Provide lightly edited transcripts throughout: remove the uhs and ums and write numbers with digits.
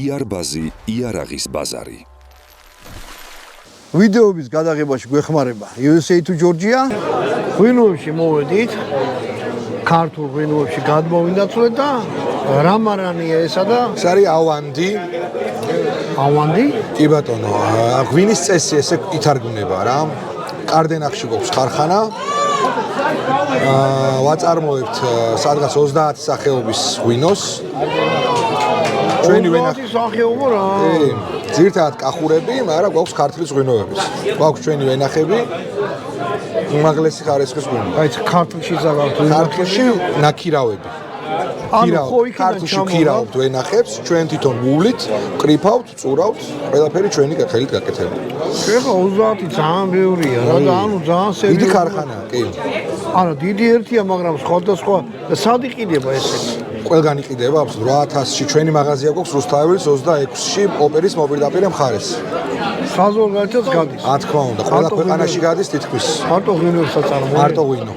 იარბაზი, იარაღის ბაზარი. ვიდეოების გადაღებაში გვეხმარება USA to Georgia. ღვინოებში მოვედით. ქართულ ღვინოებში გადმოვინდაცვლეთ და რამარანია ესა და ეს არის ავანდი. ავანდი? კი ბატონო, ღვინის წესი ესე ითარგმნება რა. კარდენახში გვაქვს ხარხანა. ვაწარმოებთ სადღაც 30 სახეობის ღვინოს. ჩვენი ვენახები სახეობა რა. ძირითადად კახურები, მაგრამ გვაქვს ქართლის ღვინოებიც. გვაქვს ჩვენი ვენახები. უმაღლესი ხარისხის ღვინო. აი ქართლში ზაგავთ. ქართლში ნაქირავები. ქართლში ქირავთ ვენახებს, ჩვენ თვითონ ვუვლით, კრიფავთ, წურავთ, ყველაფერი ჩვენი ხელით გაკეთებული. ეხლა 30 ძალიან ბევრია რა და ანუ ძალიან სერიოზული. დიდი ქარხანაა, კი. არა, დიდი ერთია, მაგრამ სხვადასხვა სად იყიდება ესე? ყველგან იყიდება, 8000-ში ჩვენი მაღაზია გვაქვს რუსთაველის 26-ში ოპერის მოპირდაპირე მხარეს. საზღვარგარეთაც გადის. რა თქმა უნდა, ყველა ქვეყანაში გადის თითქმის. მარტო ღვინოსაც წარმოგვიდგენთ. მარტო ღვინო.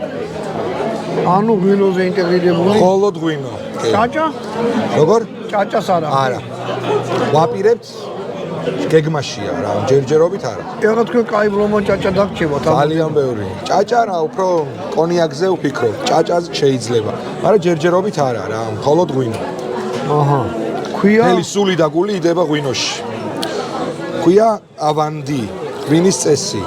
ანუ ღვინოზე ინტეგრირებული. მხოლოდ ღვინო. ჭაჭა? როგორ? ჭაჭას არა. არა. ვაპირებთ გეგმაშია რა, ჯერჯერობით არა. ეხლა თქვენ კაი ბლომა ჭაჭა დაგჭიროთ. ძალიან ბევრი. ჭაჭა რა, უფრო კონიაკზე ვფიქრობ. ჭაჭაზე შეიძლება, მაგრამ ჯერჯერობით არა რა, მხოლოდ ღვინო. აჰა. ქვია ნელი სული და გული იდება ღვინოში. ქვია ავანდი, ღვინის წესი.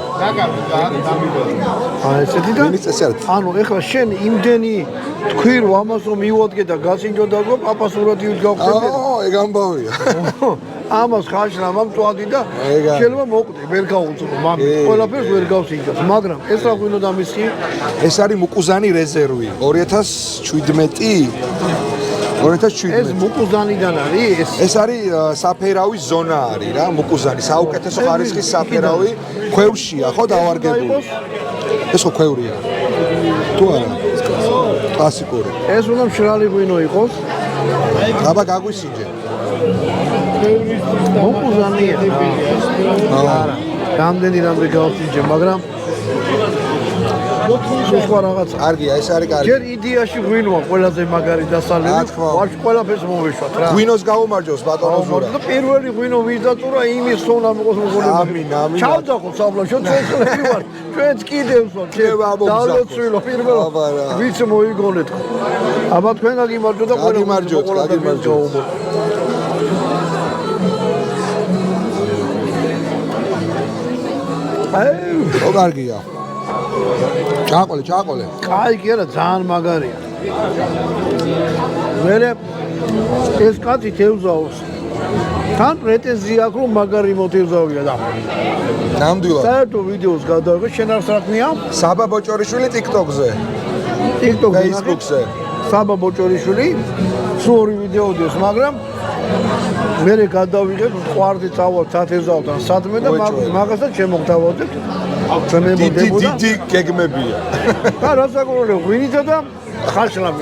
აი ესეთი და ღვინის წესი არის. ანუ ეხლა შენ იმდენი თქვი რომ ამას რომ მივადგე და გასინჯო და გო პაპასურად გავხდები. ეგ ამბავია. ამას ხაშრა მომწვადი და შეიძლება მოკვდე, ვერ გავუწრო, მაგრამ ყველაფერს ვერ გავსინჯოს, მაგრამ ეს რა ღვინო დამისხი? ეს არის მუკუზანი რეზერვი 2017. ეს მუკუზანიდან არის? ეს არის საფერავის ზონა არის რა, მუკუზანი, საუკეთესო ხარისხის საფერავი, ქვევრშია ხო დავარგებული. ეს ხო ქვევრია. თუ არა? კლასიკური. ეს უნდა მშრალი ღვინო იყოს. აბა გაგვისინჯე. მუკუზანია. არა. რამდენი გავსინჯე, მაგრამ სხვა რაღაცა. კარგია, ეს არის კარგი. ჯერ იდეაში ღვინოა ყველაზე მაგარი დასალევი. ვარშ ყველაფერს მოვეშვათ რა. ღვინოს გაუმარჯოს ბატონო ზურა. და პირველი ღვინო ვიზდაწურა იმის სონა მიყოს მოგონება. ამინ, ამინ. ჩავდახო საბლაშო წესლები ვარ. ჩვენც კიდევს ვარ. დალოცვილო პირველ. ვიცი მოიგონეთ. აბა თქვენ გაგიმარჯო და ყველა გაგიმარჯოთ. ო კარგია. ჩაყოლე. კაი კი არა, ძალიან მაგარია. მერე ეს კაცი თევზაობს. თან პრეტენზია აქვს რომ მაგარი მოტევზავია და. ნამდვილად. საერთო ვიდეოს გადავიღე, შენ არ საქმეა? საბა ბოჭორიშვილი TikTok-ზე. Facebook-ზე. საბა ბოჭორიშვილი სორი ვიდეო დევს, მაგრამ მერე გადავიღებ, ყვარდი წავალ თათევზავთან სადმე და მაგასაც შემოგთავაზებ. დიდი გეგმებია. და რასაკურველი ღვინითა და ხაშლამი.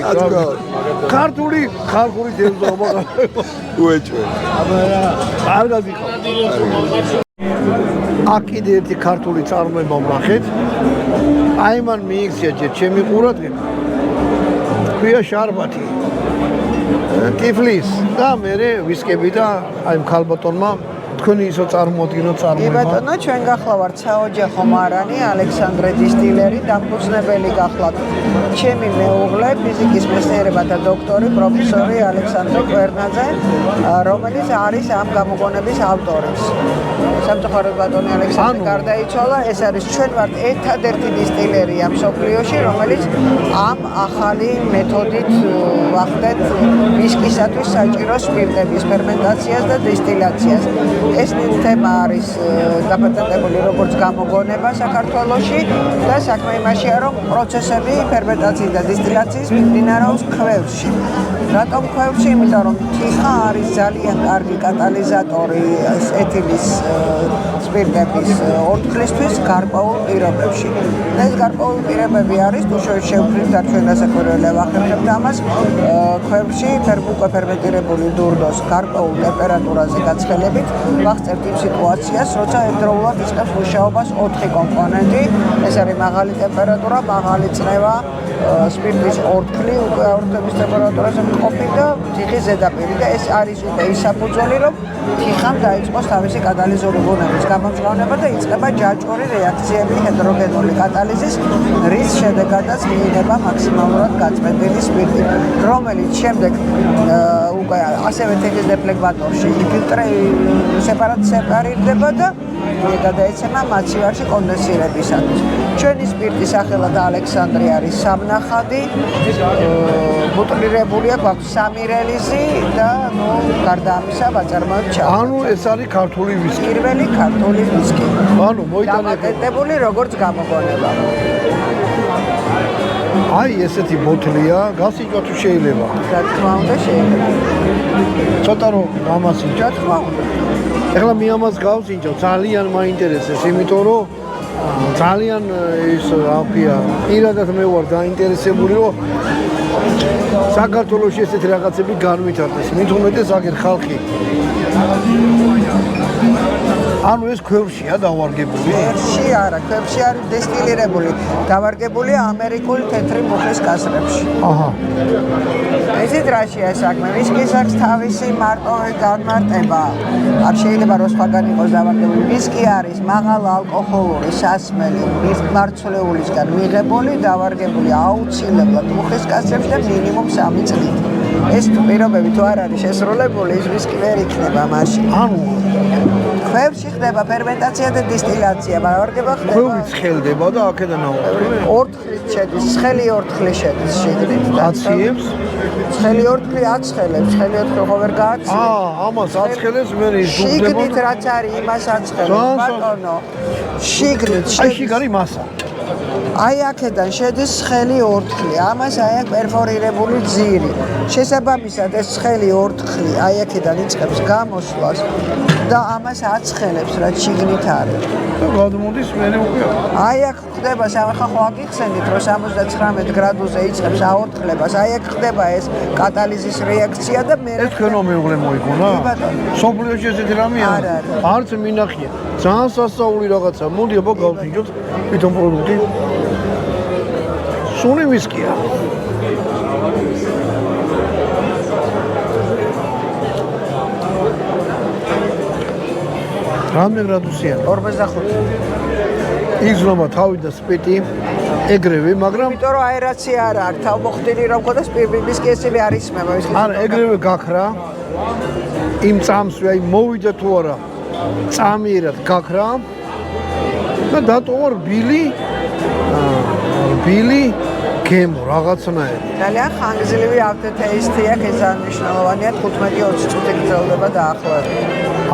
ქართული თევზაობა. უეჭვე. კარგად იყო. აქ კიდე ერთი ქართული წარმოება ვნახეთ. აი მან მიიქცია ჯერ ჩემი ყურადღება. ქვია შარბათი. ტიფლის და მერე ვისკები და აი ქალბატონმა თქვენი ისო წარმოადგინოთ წარმოება. კი ბატონო, ჩვენ გახლავართ საოჯახო მარანი, ალექსანდრე დისტილერი, დამფუძნებელი გახლავთ ჩემი მეუღლე, ფიზიკის მეცნიერებათა დოქტორი, პროფესორი ალექსანდრე კვერნაძე, რომელიც არის ამ გამოგონების ავტორი. სამწუხაროდ ბატონი ალექსანდრე გარდაიცვალა, ეს არის ჩვენ ვართ ერთადერთი დისტილერია მსოფლიოში, რომელიც ამ ახალი მეთოდით ვახდეთ ვისკისათვის საჭირო სპირტების ფერმენტაციას და დისტილაციას. ეს თემა არის დაპატენტებული როგორც გამოგონება საქართველოში და საქმე იმაშია, რომ პროცესები ფერმენტაციის და დისტილაციის მიმდინარეობს ქვევრში. რატომ ქვევრში? იმიტომ რომ თიხა არის ძალიან კარგი კატალიზატორი ეთილის სპირტების ორთქლისთვის გარკვეულ პირობებში. ეს გარკვეული პირობები არის, თუ შევფრით და ჩვენ დასაკვირველია ვახერხებთ ამას, ქვევრში უკვე ფერმენტირებული დურდოს გარკვეულ ტემპერატურაზე გაცხელებით ვახსენებთ იმ სიტუაციას, როცა ერთდროულად იწყებს მუშაობას 4 კომპონენტი, ეს არის მაღალი ტემპერატურა, მაღალი წნევა, სპირტის ორთქლი უკვე აორთების ტემპერატურაზე მყოფი და თიხის ზედაპირი და ეს არის უკვე ის საფუძველი, რომ თიხამ დაიწყოს თავისი კატალიზური ბუნების გამომჟღავნება და იწყება ჯაჭვური რეაქციები ჰიდროგენული კატალიზის, რის შედეგადაც მიიღება მაქსიმალურად გაწმენდილი სპირტი, რომელიც შემდეგ უკვე ასევე თიხის დეფლეგმატორში სეპარირდება და გადაეცემა მაცივარში კონდენსირებისათვის. ჩვენი სპირტის სახელად ალექსანდრი არის სამნახადი, ბუტლირებულია, გვაქვს 3 რელიზი და გარდა ამისა ვაწარმოებთ ჩაყრა. ანუ ეს არის ქართული ვისკი. პირველი ქართული ვისკი. ანუ მოიტანეთ დამატებული როგორც გამოგონება. აი ესეთი ბოთლია, გასიჭვა თუ შეიძლება. რა თქმა უნდა შეიძლება. ცოტა რომ გამასიჭვა. რა თქმა უნდა. ეხლა მე ამას გავსინჯავ, ძალიან მაინტერესებს, იმიტომ რომ ძალიან ის აფია, პირადად მე ვარ დაინტერესებული, რომ საქართველოში ესეთი რაღაცები განვითარდეს, მით უმეტეს აგერ ხალხი. ანუ ეს ქვევშია დავარგებული? ქვევში არა, ქვევში არის დესტილირებული, დავარგებულია ამერიკული თეთრი მუხის კასრებში. აჰა. ესეთ რაშია საქმე? ვისკის აქვს თავისი მარტივი განმარტება. არ შეიძლება რომ სხვაგან იყოს დავარგებული. ვისკი არის მაღალ ალკოჰოლური სასმელი, მარცვლეულისგან მიღებული, დავარგებული აუცილებლად მუხის კასრებში და მინიმუმ 3 წლით. ეს პირობები თუ არ არის შესრულებული, ის ვისკი ვერ იქნება მაშინ. ანუ ქვევში ხდება ფერმენტაცია და დისტილაცია, ვარგება ხდება. ქვევი ცხელდება და აქედან აუწევს. ორთქლით შედის, ცხელი ორთქლი შედის შიგნით. აციებს? ცხელი ორთქლი აცხელებს, ცხელი ორთქლი ხო ვერ გააცხელებს. ამას აცხელებს, მე ის შიგნით დუბდება. რაც არის, იმას აცხელებს, ბატონო. შიგნით აი შიგარი მასა. აი აქედან შედის ცხელი ორთქლი, ამას აი აქ პერფორირებული ძირი. შესაბამისად ეს ცხელი ორთქლი აი აქედან იწყებს გამოსვლას და ამას აცხელებს, რაც შიგნით არის. და გადმოდის მე უკვე. აი აქ ხდება, ახლა ხო აგიხსენით, რომ 79 გრადუსზე იწყებს აორთქლებას, აი აქ ხდება ეს კატალიზის რეაქცია და მე ეს თქვენო მეუღლე მოიგონა? სოფლიოში ესეთი რამეა? არც მინახია. ძალიან სასწაული რაღაცა. მოდი აბა გავსინჯოთ თვითონ პროდუქტი. სუნი ვისკია. რამდენი გრადუსია? 45. იგზნობა თავი და სპირტი ეგრევე, მაგრამ იმიტომ რომ აერაცია არ აქვს, თავმოხდილი რომ ყო და სპირტის კესილი არ ისმება ის. არა, ეგრევე გაქრა. იმ წამსვე, აი მოვიდა თუ არა, წამიერად გაქრა. და დატოვა რბილი გემო რაღაცნაირი. ძალიან ხანგრძლივი aftertaste აქვს, ეს ძალიან მნიშვნელოვანია, 15-20 წუთი გრძელდება დაახლოებით.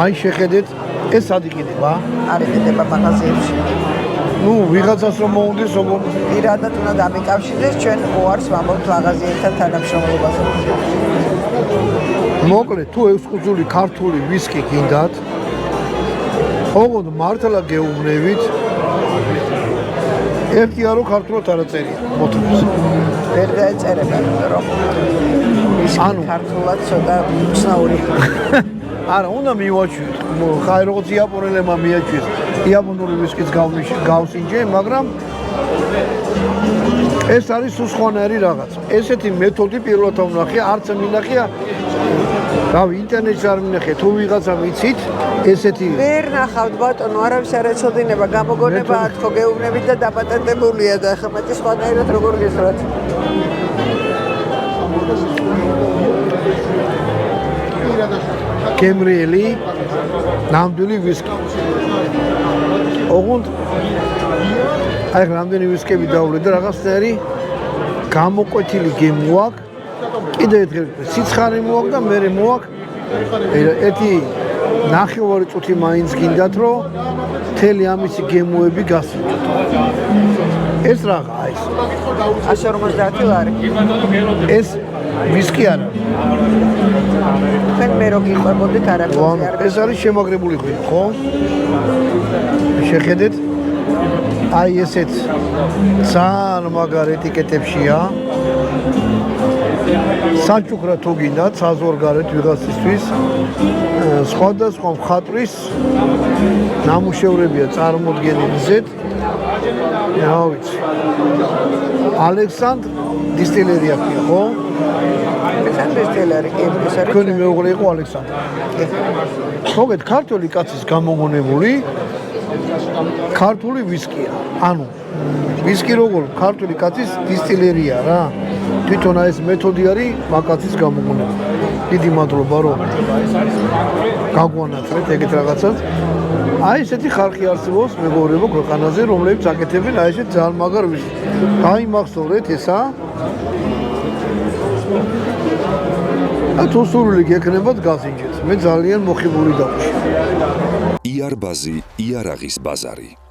აი შეხედეთ, ეს სად იყიდება? არ იყიდება მაღაზიებში. ნუ ვიღაცას რომ მოუნდეს, როგორ პირადად უნდა დამიკავშირდეს, ჩვენ უარს ვამბობთ მაღაზიებთან თანამშრომლობაზე. მოკლედ, თუ ექსკლუზიური ქართული ვისკი გინდათ, ოღონდ მართლა გეუბნებით. ერთია რომ ქართულად არ აწერია ბოთლებს. ვერ დაეწერება, რომ ვისკი ქართულად ცოტა უცნაურია. არა, უნდა მივაჩვიოთ. ხაი როგორც იაპონელებმა მიაჩვიეს. იაპონური ვისკიც გავსინჯე, მაგრამ ეს არის სხვანაირი რაღაცა. ესეთი მეთოდი პირველად ვნახია, არც მინახია. რავი, ინტერნეტში არ მინახია, თუ ვიღაცა ვიცით, ესეთი ვერ ნახავთ ბატონო, არავის არ ეცოდინება, გამოგონებაა თქო გეუბნებით და დაპატენტებულია და ახლა მეტი სხვანაირად როგორ გესვრათ. გემრიელი ნამდვილი ვისკი. ოღონდ აი რამდენი ვისკები დავვლე და რაღაცნაირი გამოკვეთილი გემო აქვს. კიდე ერთხელ სიცხარე მოაქვს და მე მოაქვს ერთი ნახევარი წუთი მაინც გინდათ რომ მთელი ამისი გემოები გასინჯოთ. ეს რაღაცა ის 150 ლარი. ეს ვისკი არა. თქვენ მე რო გიყვებოდით არაფერი არ ეს არის შემაგრებული ღვინო, ხო? შეხედეთ. აი ესეთ ძალიან მაგარ ეტიკეტებშია. საჩუქრა თუ გინდათ, საზღვარგარეთ ვიღაცისთვის სხვადასხვა მხატვრის ნამუშევრებია წარმოდგენილი ზედ რა ვიცი. ალექსანდრ დისტილერი აქვს, ხო? ალექსანდრ დისტილერი, კი, ეს არის. თქვენი მეუღლე იყო ალექსანდრ. მოგეთ ქართული კაცის გამოგონებული ქართული ვისკია. ანუ ვისკი როგორ ქართული კაცის დისტილერია რა. თვითონ ეს მეთოდი არის მაკაცის გამოგონება. დიდი მადლობა რომ გაგვანაცვლეთ ეგეთ რაღაცას. აი ესეთი ხალხი არსებობს მეგობრებო ქვეყანაზე, რომლებიც აკეთებენ აი ესეთ ძალიან მაგარ ვისკს. გაიმახსოვრეთ ესა. თუ სურვილი გექნებათ გასინჯეთ. მე ძალიან მოხიბული დავში. იარბაზი იარაღის ბაზარი.